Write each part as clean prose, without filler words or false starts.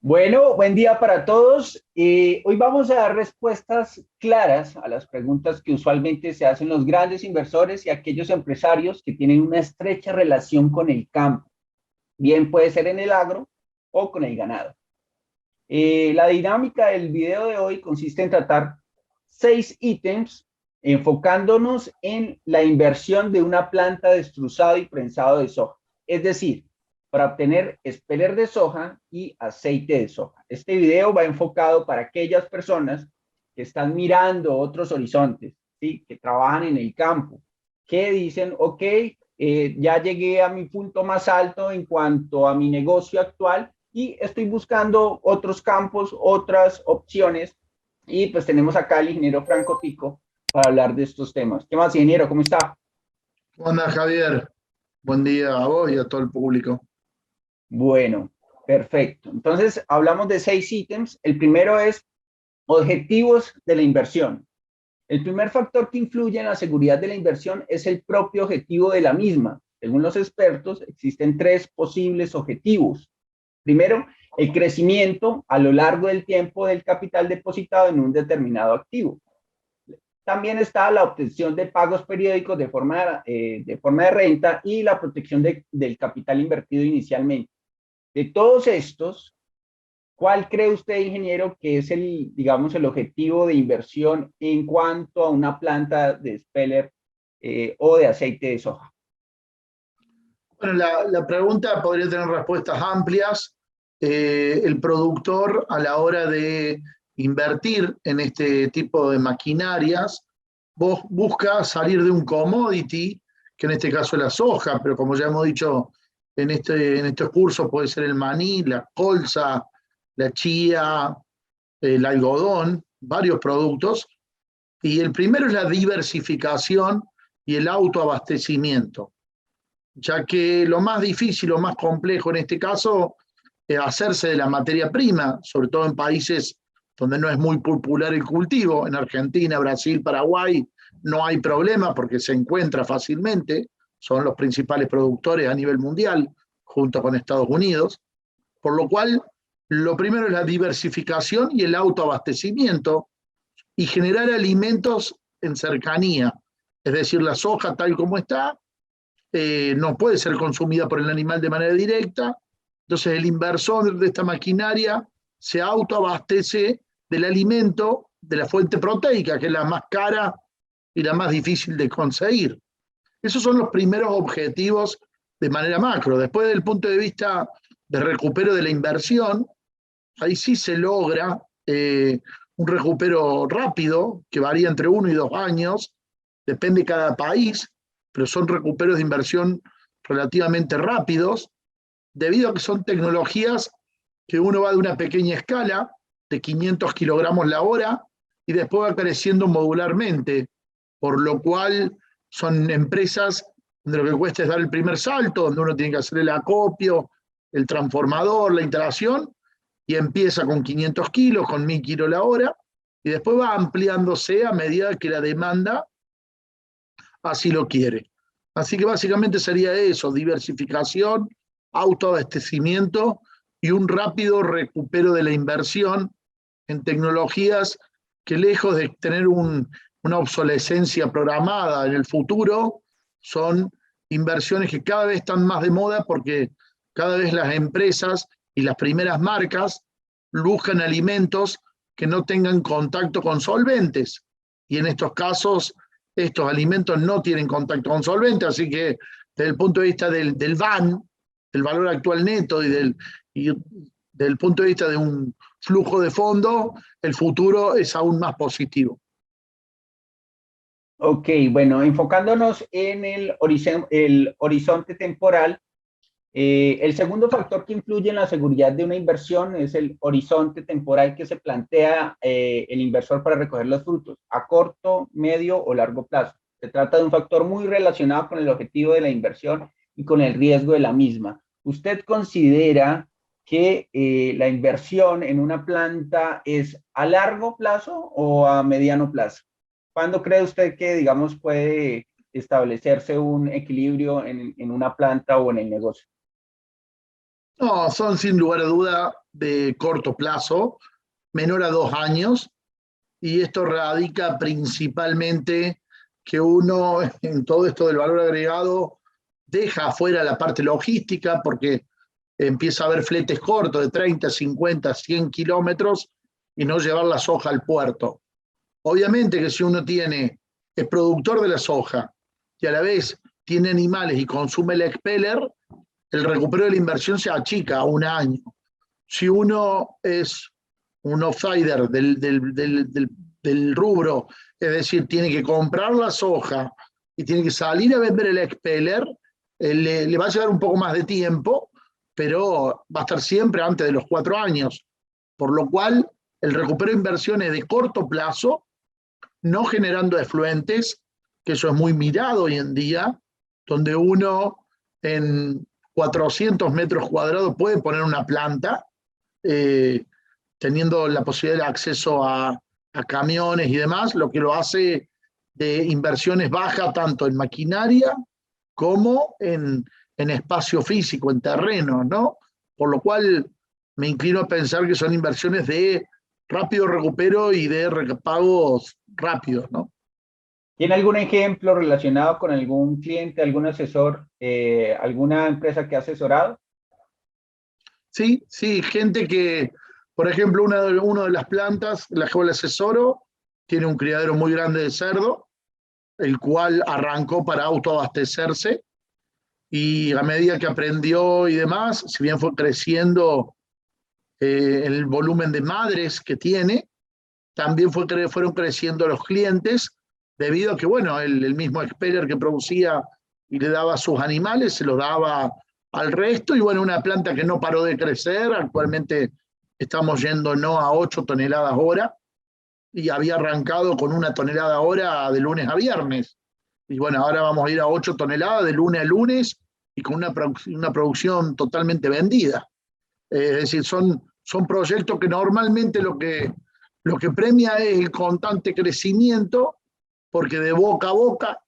Bueno, buen día para todos. Hoy vamos a dar respuestas claras a las preguntas que usualmente se hacen los grandes inversores y aquellos empresarios que tienen una estrecha relación con el campo. Bien puede ser en el agro o con el ganado. La dinámica del video de hoy consiste en tratar 6 ítems enfocándonos en la inversión de una planta de extrusado y prensado de soja. Es decir, para obtener espeler de soja y aceite de soja. Este video va enfocado para aquellas personas que están mirando otros horizontes, ¿sí? Que trabajan en el campo, que dicen, ok, ya llegué a mi punto más alto en cuanto a mi negocio actual y estoy buscando otros campos, otras opciones. Y pues tenemos acá al ingeniero Franco Pico para hablar de estos temas. ¿Qué más, ingeniero? ¿Cómo está? ¿Cómo andás, Javier? Buen día a vos y a todo el público. Bueno, perfecto. Entonces, hablamos de 6 ítems. El primero es objetivos de la inversión. El primer factor que influye en la seguridad de la inversión es el propio objetivo de la misma. Según los expertos, existen 3 posibles objetivos. Primero, el crecimiento a lo largo del tiempo del capital depositado en un determinado activo. También está la obtención de pagos periódicos de forma de renta y la protección del capital invertido inicialmente. De todos estos, ¿cuál cree usted, ingeniero, que es digamos, el objetivo de inversión en cuanto a una planta de speller o de aceite de soja? Bueno, la pregunta podría tener respuestas amplias. El productor, a la hora de invertir en este tipo de maquinarias, vos busca salir de un commodity, que en este caso es la soja, pero como ya hemos dicho en estos cursos, puede ser el maní, la colza, la chía, el algodón, varios productos. Y el primero es la diversificación y el autoabastecimiento, ya que lo más difícil, lo más complejo en este caso es hacerse de la materia prima, sobre todo en países donde no es muy popular el cultivo. En Argentina, Brasil, Paraguay no hay problema porque se encuentra fácilmente, son los principales productores a nivel mundial, junto con Estados Unidos, por lo cual lo primero es la diversificación y el autoabastecimiento y generar alimentos en cercanía. Es decir, la soja tal como está no puede ser consumida por el animal de manera directa, entonces el inversor de esta maquinaria se autoabastece del alimento, de la fuente proteica, que es la más cara y la más difícil de conseguir. Esos son los primeros objetivos de manera macro. Después, del punto de vista de recupero de la inversión, ahí sí se logra un recupero rápido, que varía entre 1 y 2 años, depende de cada país, pero son recuperos de inversión relativamente rápidos, debido a que son tecnologías que uno va de una pequeña escala, de 500 kilogramos la hora, y después va creciendo modularmente, por lo cual son empresas donde lo que cuesta es dar el primer salto, donde uno tiene que hacer el acopio, el transformador, la instalación, y empieza con 500 kilos, con 1000 kilos la hora, y después va ampliándose a medida que la demanda así lo quiere. Así que básicamente sería eso, diversificación, autoabastecimiento y un rápido recupero de la inversión en tecnologías que, lejos de tener una obsolescencia programada en el futuro, son inversiones que cada vez están más de moda porque cada vez las empresas y las primeras marcas buscan alimentos que no tengan contacto con solventes. Y en estos casos, estos alimentos no tienen contacto con solventes, así que desde el punto de vista del VAN, del valor actual neto y del punto de vista de un flujo de fondo, el futuro es aún más positivo. Ok, bueno, enfocándonos en el horizonte temporal, el segundo factor que influye en la seguridad de una inversión es el horizonte temporal que se plantea el inversor para recoger los frutos, a corto, medio o largo plazo. Se trata de un factor muy relacionado con el objetivo de la inversión y con el riesgo de la misma. ¿Usted considera que la inversión en una planta es a largo plazo o a mediano plazo? ¿Cuándo cree usted que, digamos, puede establecerse un equilibrio en una planta o en el negocio? No, son sin lugar a duda de corto plazo, menor a 2 años, y esto radica principalmente que uno en todo esto del valor agregado deja afuera la parte logística porque empieza a haber fletes cortos de 30, 50, 100 kilómetros y no llevar la soja al puerto. Obviamente que si uno es productor de la soja y a la vez tiene animales y consume el expeller, el recupero de la inversión se achica a 1 año. Si uno es un outsider del rubro, es decir, tiene que comprar la soja y tiene que salir a vender el expeller, le va a llevar un poco más de tiempo, pero va a estar siempre antes de los 4 años, por lo cual el recupero de inversiones de corto plazo, no generando efluentes, que eso es muy mirado hoy en día, donde uno en 400 metros cuadrados puede poner una planta, eh, teniendo la posibilidad de acceso a camiones y demás, lo que lo hace de inversiones bajas tanto en maquinaria como en espacio físico, en terreno, ¿no? Por lo cual me inclino a pensar que son inversiones de rápido recupero y de pagos rápidos, ¿no? ¿Tiene algún ejemplo relacionado con algún cliente, algún asesor, alguna empresa que ha asesorado? Sí, sí, gente que, por ejemplo, una de las plantas, la cual asesoro, tiene un criadero muy grande de cerdo, el cual arrancó para autoabastecerse y a medida que aprendió y demás, si bien fue creciendo el volumen de madres que tiene, también fueron creciendo los clientes debido a que, bueno, el mismo expeller que producía y le daba a sus animales, se los daba al resto, y bueno, una planta que no paró de crecer, actualmente estamos yendo no a 8 toneladas hora, y había arrancado con 1 tonelada hora de lunes a viernes. Y bueno, ahora vamos a ir a 8 toneladas de lunes a lunes y con una producción totalmente vendida. Es decir, son proyectos que normalmente lo que premia es el constante crecimiento, porque de boca a boca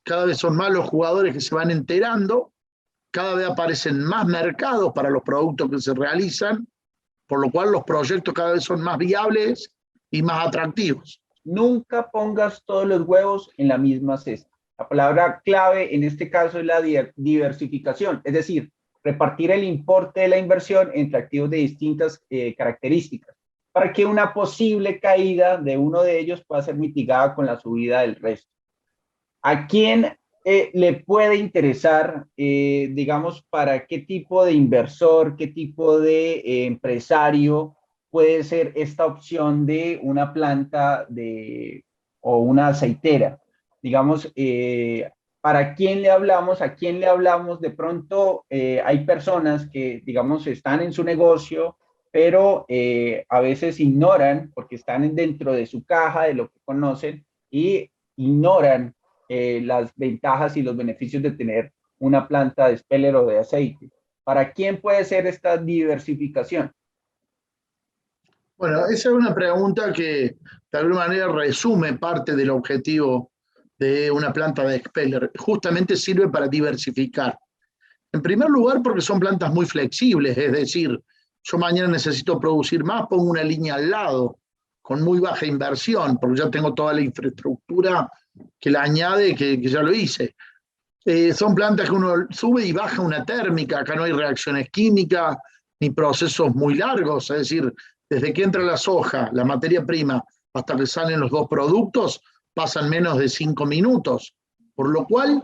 cada vez son más los jugadores que se van enterando, cada vez aparecen más mercados para los productos que se realizan, por lo cual los proyectos cada vez son más viables y más atractivos. Nunca pongas todos los huevos en la misma cesta. La palabra clave en este caso es la diversificación, es decir, repartir el importe de la inversión entre activos de distintas características para que una posible caída de uno de ellos pueda ser mitigada con la subida del resto. ¿A quién le puede interesar, digamos, para qué tipo de inversor, qué tipo de empresario puede ser esta opción de una planta o una aceitera? Digamos, ¿para quién le hablamos? ¿A quién le hablamos? De pronto hay personas que, digamos, están en su negocio, pero a veces ignoran, porque están dentro de su caja, de lo que conocen, y ignoran las ventajas y los beneficios de tener una planta de expeller o de aceite. ¿Para quién puede ser esta diversificación? Bueno, esa es una pregunta que de alguna manera resume parte del objetivo de una planta de expeller. Justamente sirve para diversificar. En primer lugar, porque son plantas muy flexibles, es decir, yo mañana necesito producir más, pongo una línea al lado, con muy baja inversión, porque ya tengo toda la infraestructura que la añade, que ya lo hice. Son plantas que uno sube y baja una térmica, acá no hay reacciones químicas ni procesos muy largos, es decir, desde que entra la soja, la materia prima, hasta que salen los dos productos, pasan menos de 5 minutos, por lo cual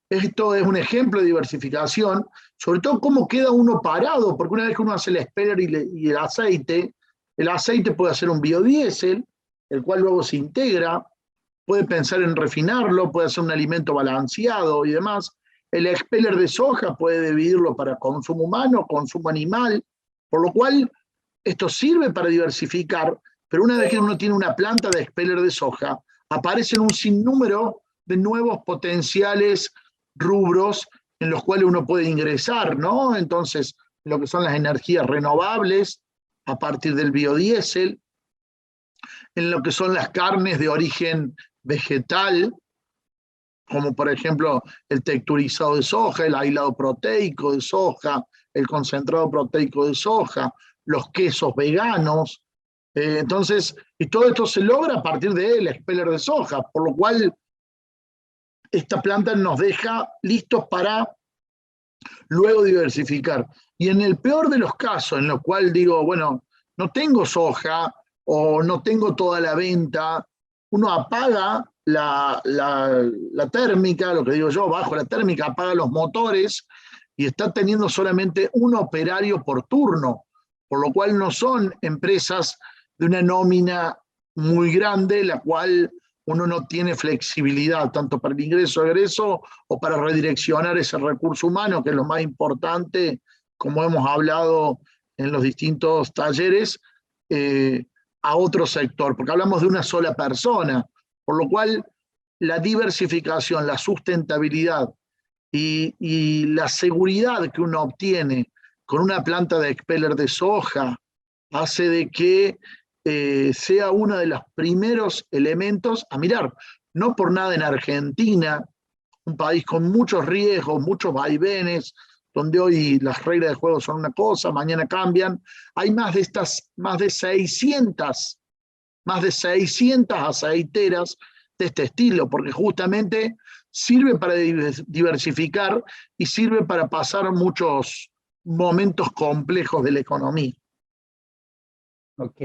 esto es un ejemplo de diversificación, sobre todo cómo queda uno parado, porque una vez que uno hace el expeller y el aceite puede hacer un biodiesel, el cual luego se integra, puede pensar en refinarlo, puede hacer un alimento balanceado y demás. El expeller de soja puede dividirlo para consumo humano, consumo animal, por lo cual esto sirve para diversificar, pero una vez que uno tiene una planta de expeller de soja, aparecen un sinnúmero de nuevos potenciales rubros en los cuales uno puede ingresar, ¿no? Entonces, lo que son las energías renovables a partir del biodiesel, en lo que son las carnes de origen vegetal, como por ejemplo el texturizado de soja, el aislado proteico de soja, el concentrado proteico de soja, los quesos veganos. Entonces, y todo esto se logra a partir del expeller de soja, por lo cual esta planta nos deja listos para luego diversificar. Y en el peor de los casos, en los cuales digo, bueno, no tengo soja o no tengo toda la venta, uno apaga la térmica, lo que digo yo, bajo la térmica, apaga los motores y está teniendo solamente un operario por turno, por lo cual no son empresas de una nómina muy grande, la cual uno no tiene flexibilidad, tanto para el ingreso-egreso o para redireccionar ese recurso humano, que es lo más importante, como hemos hablado en los distintos talleres, a otro sector, porque hablamos de una sola persona, por lo cual la diversificación, la sustentabilidad y la seguridad que uno obtiene con una planta de expeller de soja hace de que sea uno de los primeros elementos a mirar. No por nada en Argentina, un país con muchos riesgos, muchos vaivenes, donde hoy las reglas de juego son una cosa, mañana cambian, hay más de 600 aceiteras de este estilo, porque justamente sirve para diversificar y sirve para pasar muchos momentos complejos de la economía. Ok.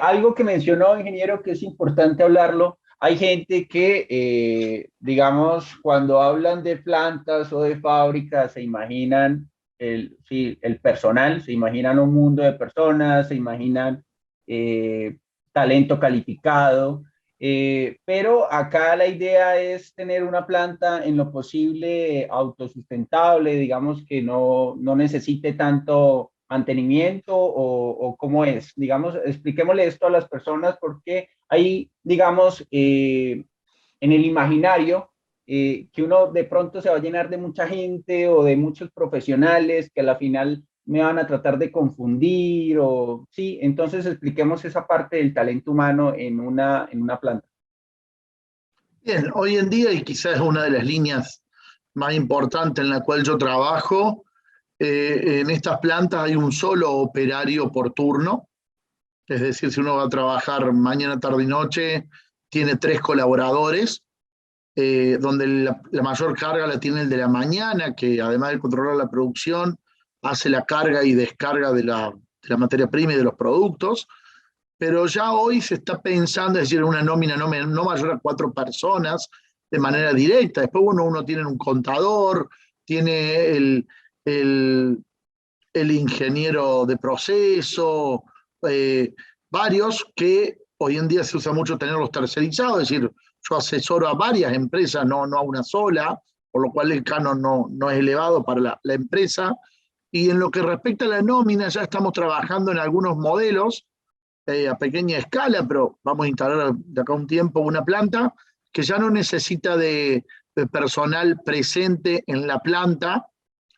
Algo que mencionó, ingeniero, que es importante hablarlo. Hay gente que, digamos, cuando hablan de plantas o de fábricas, se imaginan sí, el personal, se imaginan un mundo de personas, se imaginan talento calificado, pero acá la idea es tener una planta en lo posible autosustentable, digamos que no necesite tanto mantenimiento o cómo es. Digamos, expliquémosle esto a las personas porque hay, digamos, en el imaginario que uno de pronto se va a llenar de mucha gente o de muchos profesionales que a la final me van a tratar de confundir o sí, entonces expliquemos esa parte del talento humano en una planta. Bien, hoy en día, y quizás es una de las líneas más importantes en la cual yo trabajo, en estas plantas hay un solo operario por turno, es decir, si uno va a trabajar mañana, tarde y noche, tiene 3 colaboradores, donde la mayor carga la tiene el de la mañana, que además de controlar la producción, hace la carga y descarga de la materia prima y de los productos, pero ya hoy se está pensando, es decir, una nómina no mayor a 4 personas de manera directa. Después uno tiene un contador, tiene el ingeniero de proceso, varios que hoy en día se usa mucho tenerlos tercerizados, es decir, yo asesoro a varias empresas, no a una sola, por lo cual el canon no es elevado para la empresa. Y en lo que respecta a la nómina, ya estamos trabajando en algunos modelos a pequeña escala, pero vamos a instalar de acá a un tiempo una planta que ya no necesita de personal presente en la planta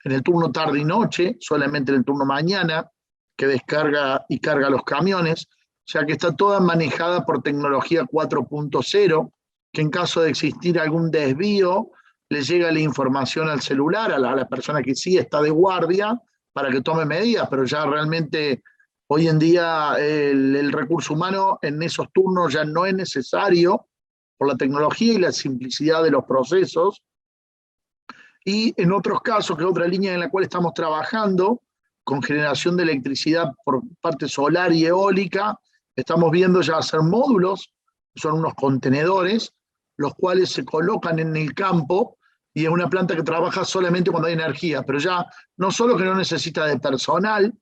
en el turno tarde y noche, solamente en el turno mañana, que descarga y carga los camiones, ya que está toda manejada por tecnología 4.0, que en caso de existir algún desvío, le llega la información al celular, a la persona que sí está de guardia, para que tome medidas, pero ya realmente hoy en día el recurso humano en esos turnos ya no es necesario por la tecnología y la simplicidad de los procesos. Y en otros casos, que es otra línea en la cual estamos trabajando, con generación de electricidad por parte solar y eólica, estamos viendo ya hacer módulos, son unos contenedores, los cuales se colocan en el campo, y es una planta que trabaja solamente cuando hay energía, pero ya no solo que no necesita de personal,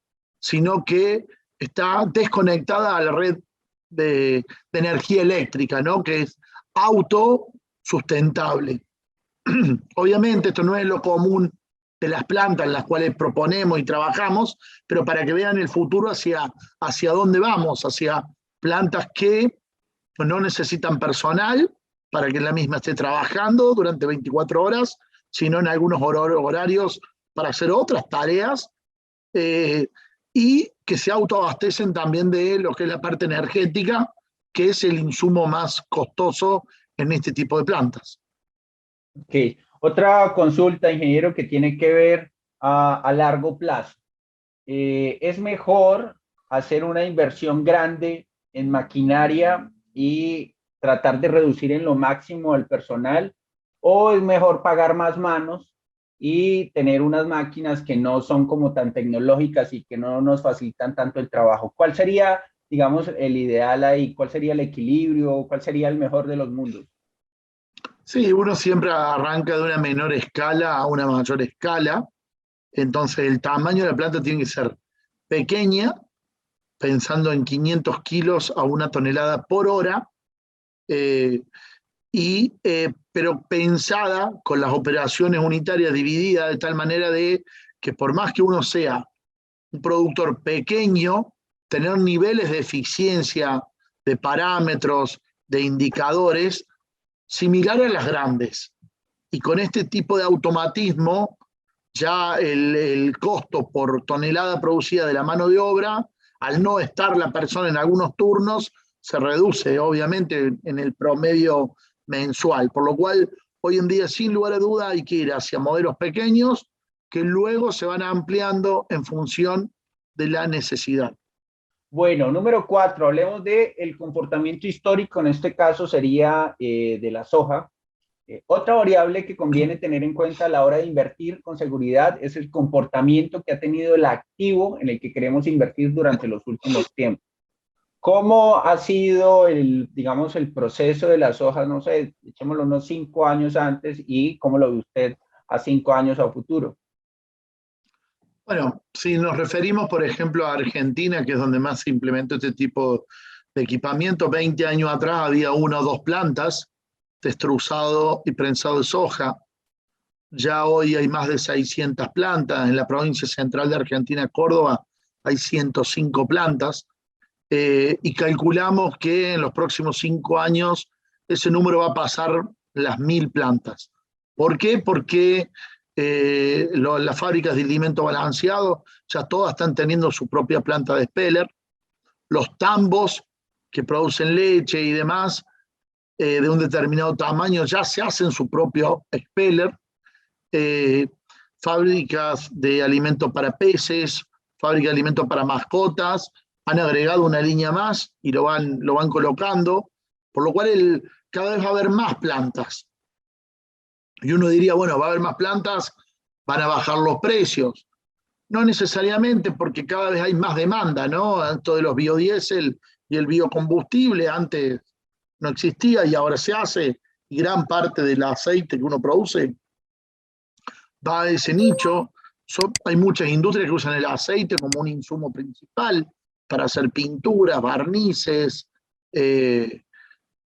sino que está desconectada a la red de energía eléctrica, ¿no? Que es autosustentable. Obviamente esto no es lo común de las plantas en las cuales proponemos y trabajamos, pero para que vean el futuro hacia dónde vamos, hacia plantas que no necesitan personal para que la misma esté trabajando durante 24 horas, sino en algunos horarios para hacer otras tareas, y que se autoabastecen también de lo que es la parte energética, que es el insumo más costoso en este tipo de plantas. Ok. Otra consulta, ingeniero, que tiene que ver a largo plazo. Es mejor hacer una inversión grande en maquinaria y tratar de reducir en lo máximo el personal, o es mejor pagar más manos y tener unas máquinas que no son como tan tecnológicas y que no nos facilitan tanto el trabajo. ¿Cuál sería, digamos, el ideal ahí? ¿Cuál sería el equilibrio? ¿Cuál sería el mejor de los mundos? Sí, uno siempre arranca de una menor escala a una mayor escala, entonces el tamaño de la planta tiene que ser pequeña, pensando en 500 kilos a 1 tonelada por hora, eh, pero pensada con las operaciones unitarias divididas de tal manera de que por más que uno sea un productor pequeño, tener niveles de eficiencia, de parámetros, de indicadores similares a las grandes. Y con este tipo de automatismo, ya el costo por tonelada producida de la mano de obra, al no estar la persona en algunos turnos, se reduce obviamente en el promedio mensual. Por lo cual, hoy en día, sin lugar a duda, hay que ir hacia modelos pequeños que luego se van ampliando en función de la necesidad. Bueno, número 4, hablemos del comportamiento histórico, en este caso sería de la soja. Otra variable que conviene tener en cuenta a la hora de invertir con seguridad es el comportamiento que ha tenido el activo en el que queremos invertir durante los últimos tiempos. ¿Cómo ha sido el, digamos, el proceso de las hojas? No sé, echémoslo unos 5 años antes y cómo lo ve usted a 5 años a futuro. Bueno, si nos referimos, por ejemplo, a Argentina, que es donde más se implementó este tipo de equipamiento, 20 años atrás había 1 o 2 plantas, destruzado y prensado de soja. Ya hoy hay más de 600 plantas. En la provincia central de Argentina, Córdoba, hay 105 plantas. Y calculamos que en los próximos 5 años ese número va a pasar las 1.000 plantas. ¿Por qué? Porque las fábricas de alimento balanceado ya todas están teniendo su propia planta de speller. Los tambos que producen leche y demás de un determinado tamaño ya se hacen su propio speller. Eh, Fábricas de alimento para peces, fábricas de alimento para mascotas, han agregado una línea más y lo van colocando, por lo cual cada vez va a haber más plantas. Y uno diría, bueno, va a haber más plantas, van a bajar los precios. No necesariamente, porque cada vez hay más demanda, ¿no? Esto de los biodiesel y el biocombustible antes no existía y ahora se hace, y gran parte del aceite que uno produce va a ese nicho. Hay muchas industrias que usan el aceite como un insumo principal para hacer pinturas, barnices,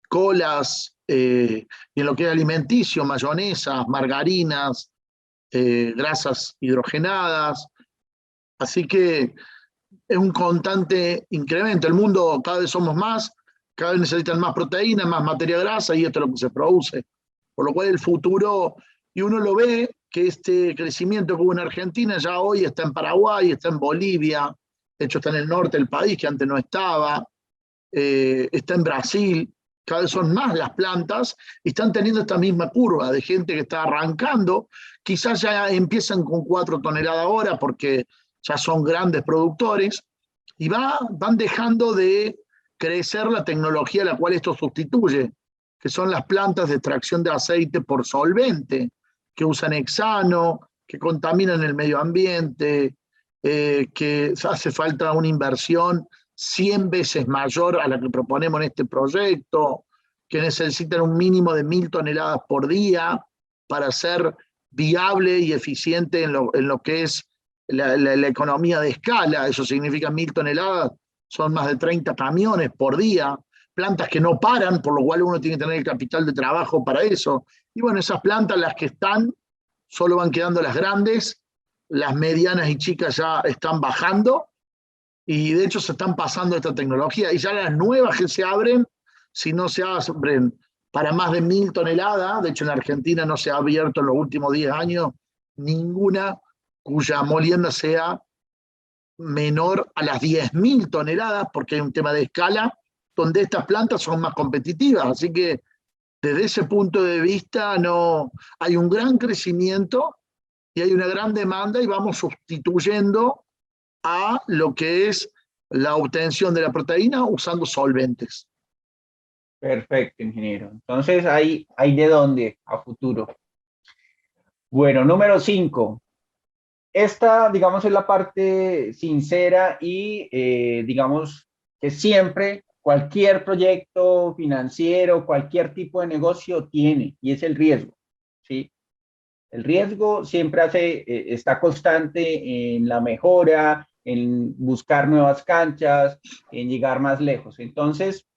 colas, y en lo que es alimenticio, mayonesas, margarinas, grasas hidrogenadas. Así que es un constante incremento. El mundo, cada vez somos más, cada vez necesitan más proteínas, más materia grasa, y esto es lo que se produce. Por lo cual el futuro, y uno lo ve, que este crecimiento que hubo en Argentina ya hoy está en Paraguay, está en Bolivia, de hecho está en el norte del país, que antes no estaba, está en Brasil. Cada vez son más las plantas y están teniendo esta misma curva de gente que está arrancando. Quizás ya empiezan con 4 toneladas hora porque ya son grandes productores y van dejando de crecer la tecnología a la cual esto sustituye, que son las plantas de extracción de aceite por solvente, que usan hexano, que contaminan el medio ambiente, que hace falta una inversión 100 veces mayor a la que proponemos en este proyecto, que necesitan un mínimo de 1.000 toneladas por día para ser viable y eficiente en lo que es la economía de escala. Eso significa 1.000 toneladas, son más de 30 camiones por día, plantas que no paran, por lo cual uno tiene que tener el capital de trabajo para eso. Y bueno, esas plantas, las que están, solo van quedando las grandes, las medianas y chicas ya están bajando, y de hecho se están pasando esta tecnología, y ya las nuevas que se abren, si no se abren para más de 1.000 toneladas, de hecho en Argentina no se ha abierto en los últimos 10 años ninguna cuya molienda sea menor a las 10.000 toneladas, porque hay un tema de escala, donde estas plantas son más competitivas. Así que desde ese punto de vista no hay un gran crecimiento y hay una gran demanda y vamos sustituyendo a lo que es la obtención de la proteína usando solventes. Perfecto, ingeniero. Entonces, hay de dónde a futuro. Bueno, número 5. Esta, digamos, es la parte sincera y, digamos, que siempre cualquier proyecto financiero, cualquier tipo de negocio tiene, y es el riesgo, ¿sí? El riesgo siempre está constante en la mejora, en buscar nuevas canchas, en llegar más lejos. Entonces,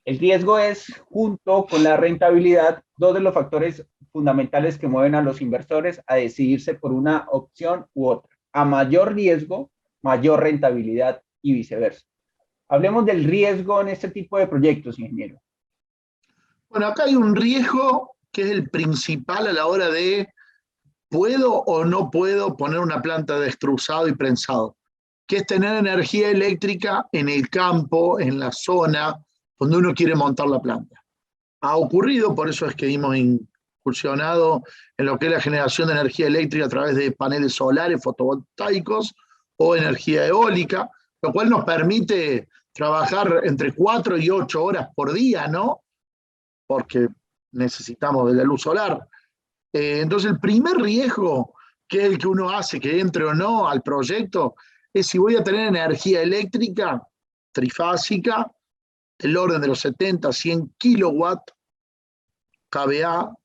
el riesgo es, junto con la rentabilidad, dos de los factores fundamentales que mueven a los inversores a decidirse por una opción u otra. A mayor riesgo, mayor rentabilidad y viceversa. Hablemos del riesgo en este tipo de proyectos, ingeniero. Bueno, acá hay un riesgo que es el principal a la hora de ¿puedo o no puedo poner una planta de extrusado y prensado? Que es tener energía eléctrica en el campo, en la zona donde uno quiere montar la planta. Ha ocurrido, por eso es que hemos incursionado en lo que es la generación de energía eléctrica a través de paneles solares fotovoltaicos o energía eólica, lo cual nos permite trabajar entre 4 y 8 horas por día, ¿no? Porque necesitamos de la luz solar. Entonces, el primer riesgo que es el que uno hace, que entre o no al proyecto, es si voy a tener energía eléctrica trifásica, del orden de los 70 a 100 kilowatts kVA,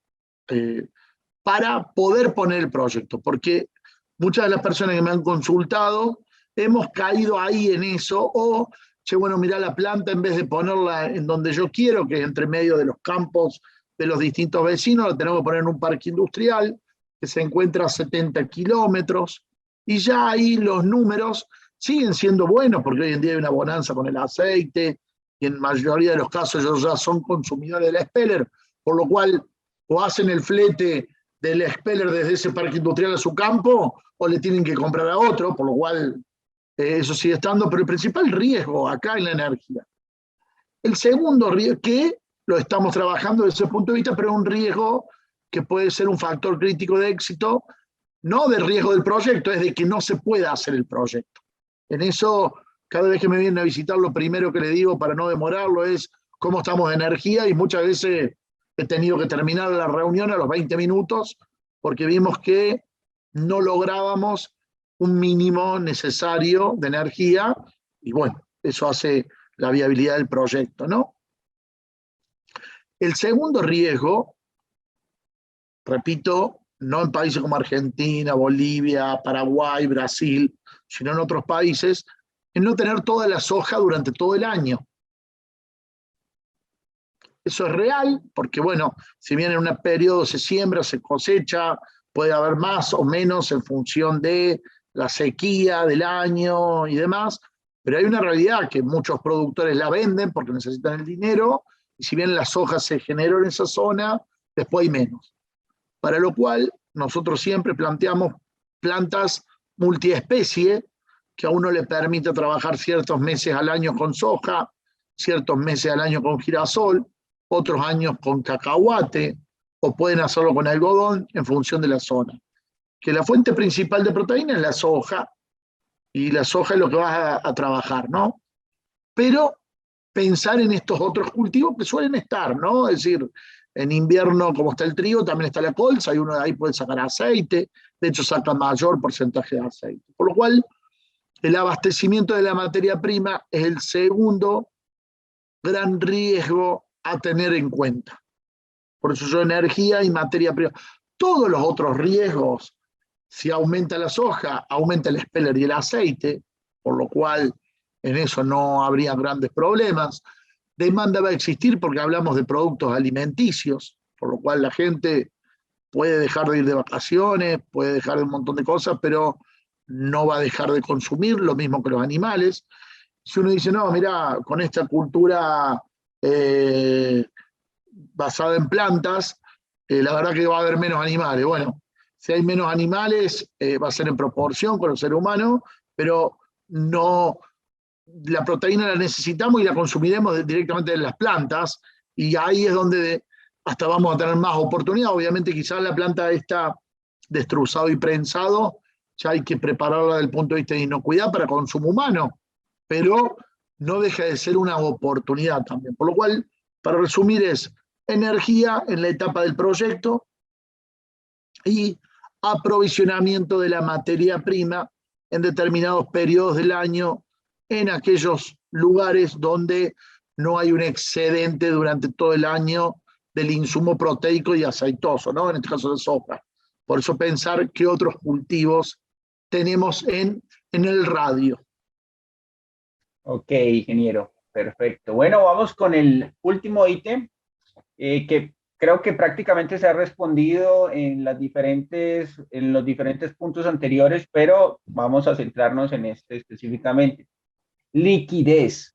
para poder poner el proyecto. Porque muchas de las personas que me han consultado, hemos caído ahí en eso, o, che, bueno, mirá, la planta en vez de ponerla en donde yo quiero, que es entre medio de los campos de los distintos vecinos, la tenemos que poner en un parque industrial que se encuentra a 70 kilómetros, y ya ahí los números siguen siendo buenos, porque hoy en día hay una bonanza con el aceite, y en mayoría de los casos ellos ya son consumidores de la Speller, por lo cual o hacen el flete del Speller desde ese parque industrial a su campo, o le tienen que comprar a otro, por lo cual eso sigue estando, pero el principal riesgo acá es la energía. El segundo riesgo, que lo estamos trabajando desde ese punto de vista, pero es un riesgo que puede ser un factor crítico de éxito, no del riesgo del proyecto, es de que no se pueda hacer el proyecto. En eso, cada vez que me vienen a visitar, lo primero que le digo para no demorarlo es cómo estamos de energía, y muchas veces he tenido que terminar la reunión a los 20 minutos porque vimos que no lográbamos un mínimo necesario de energía, y bueno, eso hace la viabilidad del proyecto, ¿no? El segundo riesgo, repito, no en países como Argentina, Bolivia, Paraguay, Brasil, sino en otros países, es no tener toda la soja durante todo el año. Eso es real, porque bueno, si bien en un periodo se siembra, se cosecha, puede haber más o menos en función de la sequía del año y demás, pero hay una realidad que muchos productores la venden porque necesitan el dinero, y si bien la soja se generó en esa zona, después hay menos. Para lo cual nosotros siempre planteamos plantas multiespecie, que a uno le permite trabajar ciertos meses al año con soja, ciertos meses al año con girasol, otros años con cacahuate, o pueden hacerlo con algodón en función de la zona. Que la fuente principal de proteína es la soja, y la soja es lo que vas a trabajar, ¿no? Pero pensar en estos otros cultivos que suelen estar, ¿no? Es decir, en invierno, como está el trigo, también está la colza, y uno de ahí puede sacar aceite, de hecho saca mayor porcentaje de aceite. Por lo cual, el abastecimiento de la materia prima es el segundo gran riesgo a tener en cuenta. Por eso yo energía y materia prima. Todos los otros riesgos, si aumenta la soja, aumenta el Speller y el aceite, por lo cual en eso no habría grandes problemas. Demanda va a existir porque hablamos de productos alimenticios, por lo cual la gente puede dejar de ir de vacaciones, puede dejar de un montón de cosas, pero no va a dejar de consumir, lo mismo que los animales. Si uno dice, no, mira, con esta cultura basada en plantas, la verdad que va a haber menos animales. Bueno, si hay menos animales, va a ser en proporción con los seres humanos, pero no, la proteína la necesitamos y la consumiremos directamente de las plantas, y ahí es donde hasta vamos a tener más oportunidad. Obviamente quizás la planta esta destruzado y prensado, ya hay que prepararla desde el punto de vista de inocuidad para consumo humano, pero no deja de ser una oportunidad también. Por lo cual, para resumir, es energía en la etapa del proyecto y aprovisionamiento de la materia prima en determinados periodos del año en aquellos lugares donde no hay un excedente durante todo el año del insumo proteico y aceitoso, ¿no? En este caso de soja. Por eso pensar qué otros cultivos tenemos en el radio. Ok, ingeniero, perfecto. Bueno, vamos con el último ítem, que creo que prácticamente se ha respondido en los diferentes puntos anteriores, pero vamos a centrarnos en este específicamente. Liquidez.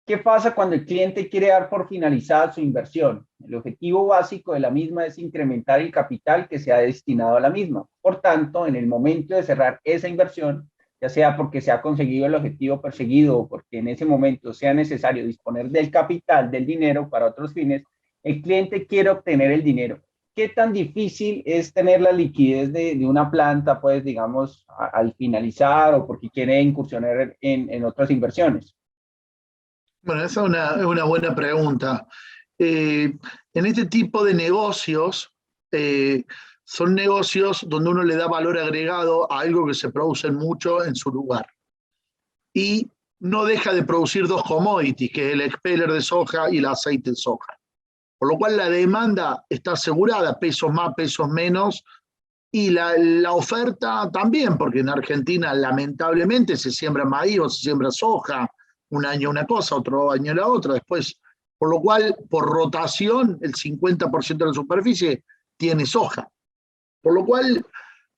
¿Qué pasa cuando el cliente quiere dar por finalizada su inversión? El objetivo básico de la misma es incrementar el capital que se ha destinado a la misma. Por tanto, en el momento de cerrar esa inversión, ya sea porque se ha conseguido el objetivo perseguido o porque en ese momento sea necesario disponer del capital, del dinero para otros fines, el cliente quiere obtener el dinero. ¿Qué tan difícil es tener la liquidez de una planta, pues, digamos, al finalizar o porque quiere incursionar en otras inversiones? Bueno, esa es una buena pregunta. En este tipo de negocios, son negocios donde uno le da valor agregado a algo que se produce mucho en su lugar. Y no deja de producir dos commodities, que es el expeller de soja y el aceite de soja. Por lo cual la demanda está asegurada, pesos más, pesos menos, y la oferta también, porque en Argentina lamentablemente se siembra maíz o se siembra soja, un año una cosa, otro año la otra, después, por lo cual por rotación el 50% de la superficie tiene soja. Por lo cual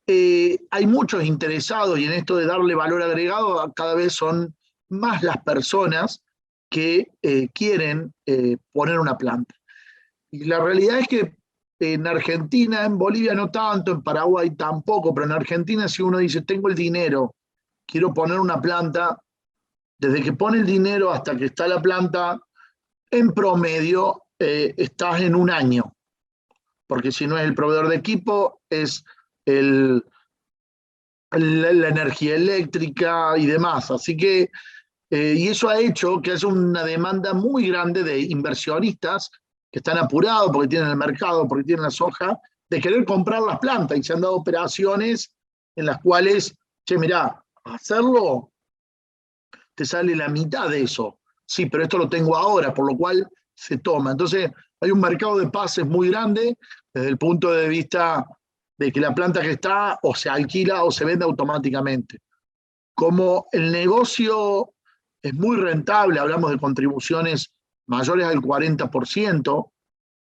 hay muchos interesados y en esto de darle valor agregado cada vez son más las personas que quieren poner una planta. Y la realidad es que en Argentina, en Bolivia no tanto, en Paraguay tampoco, pero en Argentina si uno dice, tengo el dinero, quiero poner una planta, desde que pone el dinero hasta que está la planta, en promedio estás en un año, porque si no es el proveedor de equipo, es la energía eléctrica y demás. Así que, y eso ha hecho que haya una demanda muy grande de inversionistas que están apurados porque tienen el mercado, porque tienen la soja, de querer comprar las plantas y se han dado operaciones en las cuales, che, mirá, hacerlo te sale la mitad de eso. Sí, pero esto lo tengo ahora, por lo cual se toma. Entonces, hay un mercado de pases muy grande desde el punto de vista de que la planta que está o se alquila o se vende automáticamente. Como el negocio es muy rentable, hablamos de contribuciones mayores al 40%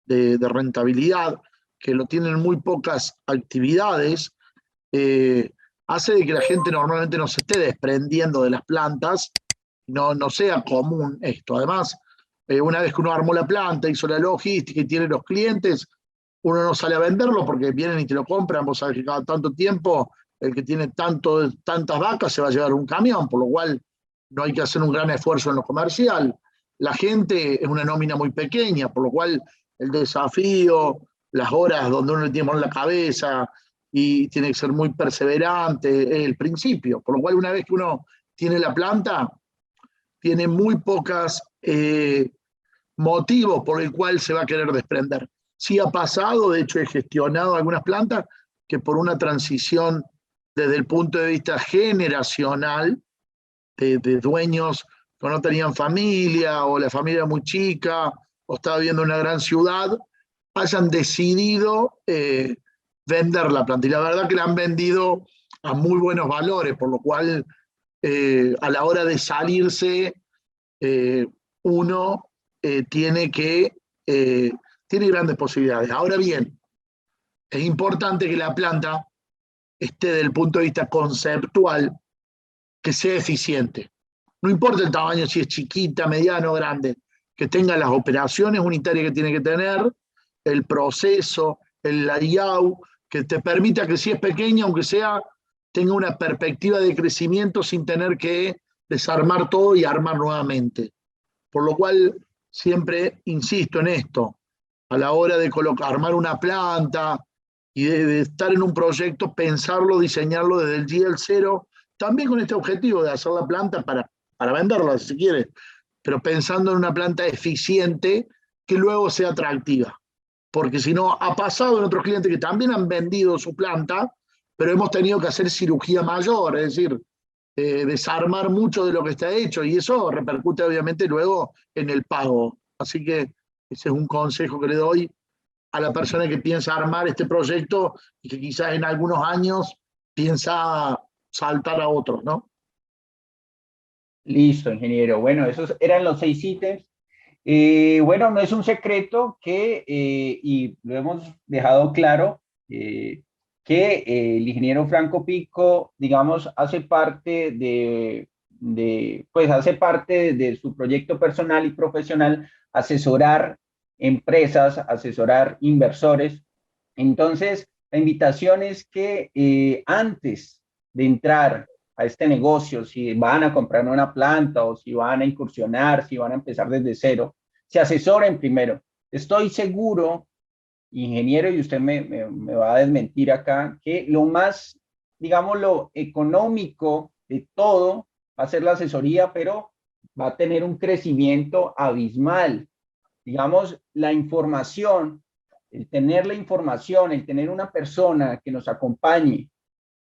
de rentabilidad, que lo tienen muy pocas actividades, hace de que la gente normalmente no se esté desprendiendo de las plantas, no sea común esto. Además, una vez que uno armó la planta, hizo la logística y tiene los clientes, uno no sale a venderlo porque vienen y te lo compran. Vos sabés que cada tanto tiempo el que tiene tantas vacas se va a llevar un camión, por lo cual no hay que hacer un gran esfuerzo en lo comercial. La gente es una nómina muy pequeña, por lo cual el desafío, las horas donde uno le tiene que poner la cabeza y tiene que ser muy perseverante, es el principio. Por lo cual una vez que uno tiene la planta, tiene muy pocos motivos por el cual se va a querer desprender. Sí ha pasado, de hecho he gestionado algunas plantas que por una transición desde el punto de vista generacional, de dueños que no tenían familia o la familia era muy chica o estaba viviendo en una gran ciudad, hayan decidido vender la planta. Y la verdad que la han vendido a muy buenos valores, por lo cual a la hora de salirse, uno tiene grandes posibilidades. Ahora bien, es importante que la planta esté desde el punto de vista conceptual, que sea eficiente. No importa el tamaño, si es chiquita, mediano o grande, que tenga las operaciones unitarias que tiene que tener, el proceso, el layout, que te permita que si es pequeña, aunque sea, tenga una perspectiva de crecimiento sin tener que desarmar todo y armar nuevamente. Por lo cual, siempre insisto en esto, a la hora de armar una planta, y de estar en un proyecto, pensarlo, diseñarlo desde el día al cero, también con este objetivo de hacer la planta para venderla, si quiere, pero pensando en una planta eficiente que luego sea atractiva. Porque si no, ha pasado en otros clientes que también han vendido su planta, pero hemos tenido que hacer cirugía mayor, es decir, desarmar mucho de lo que está hecho y eso repercute obviamente luego en el pago. Así que ese es un consejo que le doy a la persona que piensa armar este proyecto y que quizás en algunos años piensa saltar a otros, ¿no? Listo, ingeniero. Bueno, esos eran los 6 ítems. Bueno, no es un secreto que, y lo hemos dejado claro, que el ingeniero Franco Pico, digamos, hace parte pues hace parte de su proyecto personal y profesional asesorar empresas, asesorar inversores. Entonces, la invitación es que antes de entrar a este negocio, si van a comprar una planta o si van a incursionar, si van a empezar desde cero, se asesoren primero. Estoy seguro, ingeniero, y usted me va a desmentir acá, que lo más, digamos, lo económico de todo va a ser la asesoría, pero va a tener un crecimiento abismal. Digamos, la información, el tener la información, el tener una persona que nos acompañe,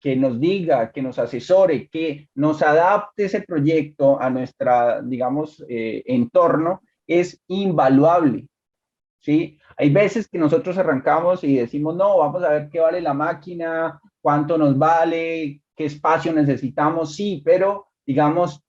que nos diga, que nos asesore, que nos adapte ese proyecto a nuestra, digamos, entorno, es invaluable, ¿sí? Hay veces que nosotros arrancamos y decimos, no, vamos a ver qué vale la máquina, cuánto nos vale, qué espacio necesitamos, sí, pero, digamos,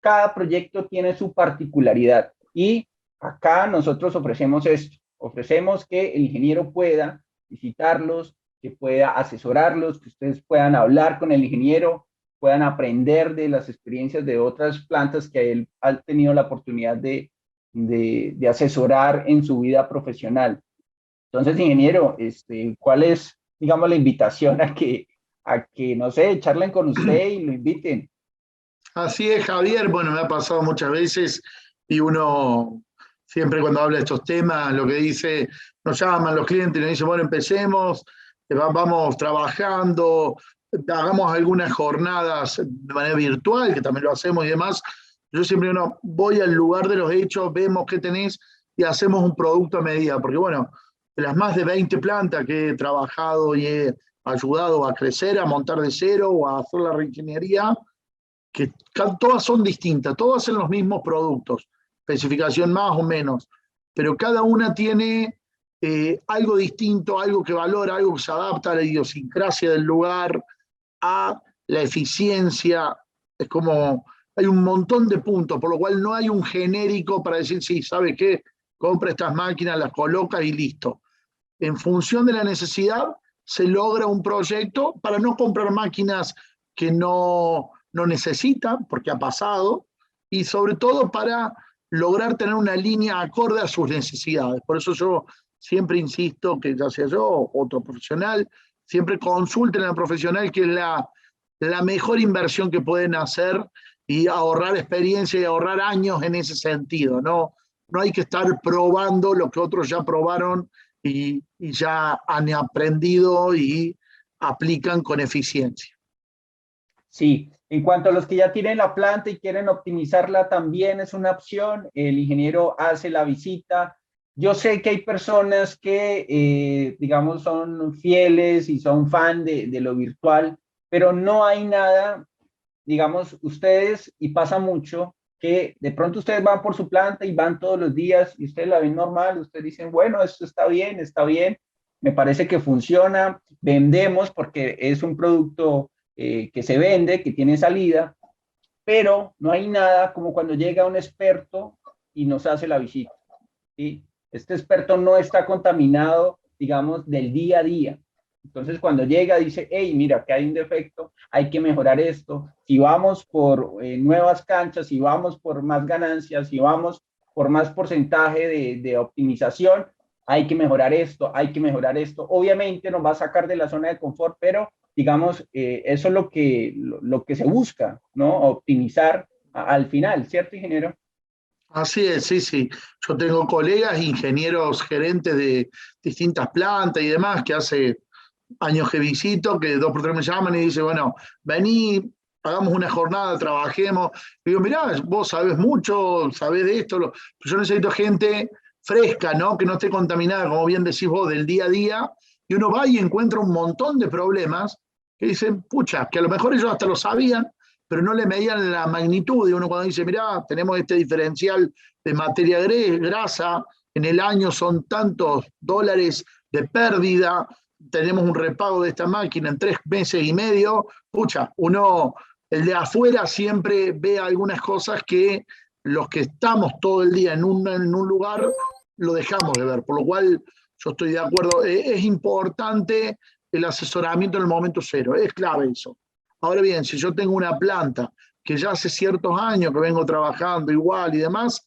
cada proyecto tiene su particularidad y acá nosotros ofrecemos esto, ofrecemos que el ingeniero pueda visitarlos, que pueda asesorarlos, que ustedes puedan hablar con el ingeniero, puedan aprender de las experiencias de otras plantas que él ha tenido la oportunidad de asesorar en su vida profesional. Entonces, ingeniero, ¿cuál es, digamos, la invitación a que, no sé, charlen con usted y lo inviten? Así es, Javier. Bueno, me ha pasado muchas veces y uno siempre cuando habla de estos temas, lo que dice, nos llaman los clientes y nos dicen, bueno, empecemos, vamos trabajando, hagamos algunas jornadas de manera virtual, que también lo hacemos y demás. Yo siempre no voy al lugar de los hechos, vemos qué tenés y hacemos un producto a medida, porque bueno, de las más de 20 plantas que he trabajado y he ayudado a crecer, a montar de cero o a hacer la reingeniería, que todas son distintas, todas hacen los mismos productos, especificación más o menos, pero cada una tiene algo distinto, algo que valora, algo que se adapta a la idiosincrasia del lugar, a la eficiencia. Es como, hay un montón de puntos, por lo cual no hay un genérico para decir, sí, ¿sabe qué? Compra estas máquinas, las coloca y listo. En función de la necesidad, se logra un proyecto para no comprar máquinas que no necesitan, porque ha pasado, y sobre todo para lograr tener una línea acorde a sus necesidades. Por eso yo siempre insisto que ya sea yo o otro profesional, siempre consulten al profesional, que es la mejor inversión que pueden hacer y ahorrar experiencia y ahorrar años en ese sentido. No hay que estar probando lo que otros ya probaron y ya han aprendido y aplican con eficiencia. Sí, en cuanto a los que ya tienen la planta y quieren optimizarla, también es una opción. El ingeniero hace la visita. Yo sé que hay personas que, digamos, son fieles y son fan de lo virtual, pero no hay nada, digamos, ustedes, y pasa mucho, que de pronto ustedes van por su planta y van todos los días y ustedes la ven normal, ustedes dicen, bueno, esto está bien, me parece que funciona, vendemos porque es un producto que se vende, que tiene salida, pero no hay nada como cuando llega un experto y nos hace la visita, ¿sí? Este experto no está contaminado, digamos, del día a día. Entonces, cuando llega, dice, hey, mira, que hay un defecto, hay que mejorar esto. Si vamos por nuevas canchas, si vamos por más ganancias, si vamos por más porcentaje de optimización, hay que mejorar esto, hay que mejorar esto. Obviamente nos va a sacar de la zona de confort, pero digamos, eso es lo que se busca, ¿no? Optimizar al final, ¿cierto, ingeniero? Así es, sí, sí. Yo tengo colegas, ingenieros, gerentes de distintas plantas y demás, que hace años que visito, que 2 por 3 me llaman y dicen, bueno, vení, hagamos una jornada, trabajemos. Y digo, mirá, vos sabés mucho, sabés de esto, yo necesito gente fresca, ¿no? Que no esté contaminada, como bien decís vos, del día a día, y uno va y encuentra un montón de problemas que dicen, pucha, que a lo mejor ellos hasta lo sabían, pero no le medían la magnitud. Y uno cuando dice, mirá, tenemos este diferencial de materia grasa, en el año son tantos dólares de pérdida, tenemos un repago de esta máquina en 3 meses y medio, pucha, uno, el de afuera siempre ve algunas cosas que los que estamos todo el día en un lugar lo dejamos de ver, por lo cual yo estoy de acuerdo, es importante el asesoramiento en el momento cero, es clave eso. Ahora bien, si yo tengo una planta que ya hace ciertos años que vengo trabajando igual y demás,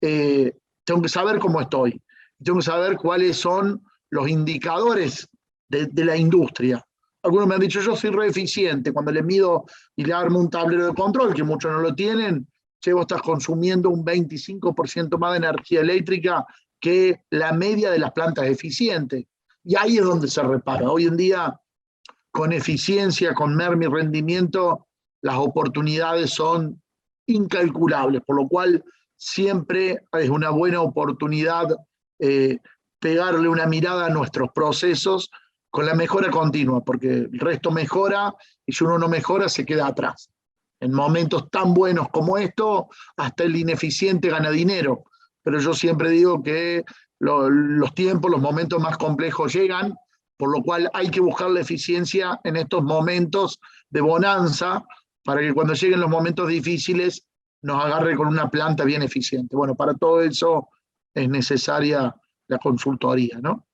tengo que saber cómo estoy, tengo que saber cuáles son los indicadores de la industria. Algunos me han dicho, yo soy re eficiente, cuando le mido y le armo un tablero de control, que muchos no lo tienen, che, vos estás consumiendo un 25% más de energía eléctrica que la media de las plantas eficientes. Y ahí es donde se repara. Hoy en día, con eficiencia, con merma y rendimiento, las oportunidades son incalculables, por lo cual siempre es una buena oportunidad pegarle una mirada a nuestros procesos con la mejora continua, porque el resto mejora y si uno no mejora se queda atrás. En momentos tan buenos como esto, hasta el ineficiente gana dinero, pero yo siempre digo que los tiempos, los momentos más complejos llegan, por lo cual hay que buscar la eficiencia en estos momentos de bonanza para que cuando lleguen los momentos difíciles nos agarre con una planta bien eficiente. Bueno, para todo eso es necesaria la consultoría, ¿no?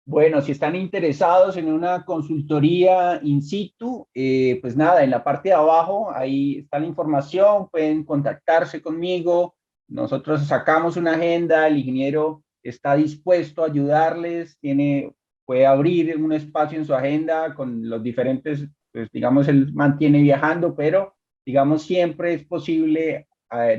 Bueno, si están interesados en una consultoría in situ, pues nada, en la parte de abajo, ahí está la información, pueden contactarse conmigo, nosotros sacamos una agenda, el ingeniero está dispuesto a ayudarles, puede abrir un espacio en su agenda con los diferentes, pues digamos, él mantiene viajando, pero digamos, siempre es posible,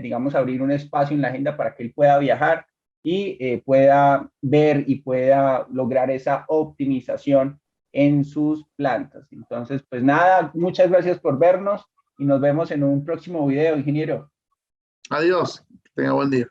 digamos, abrir un espacio en la agenda para que él pueda viajar y pueda ver y pueda lograr esa optimización en sus plantas. Entonces, pues nada, muchas gracias por vernos y nos vemos en un próximo video, ingeniero. Adiós, que tenga buen día.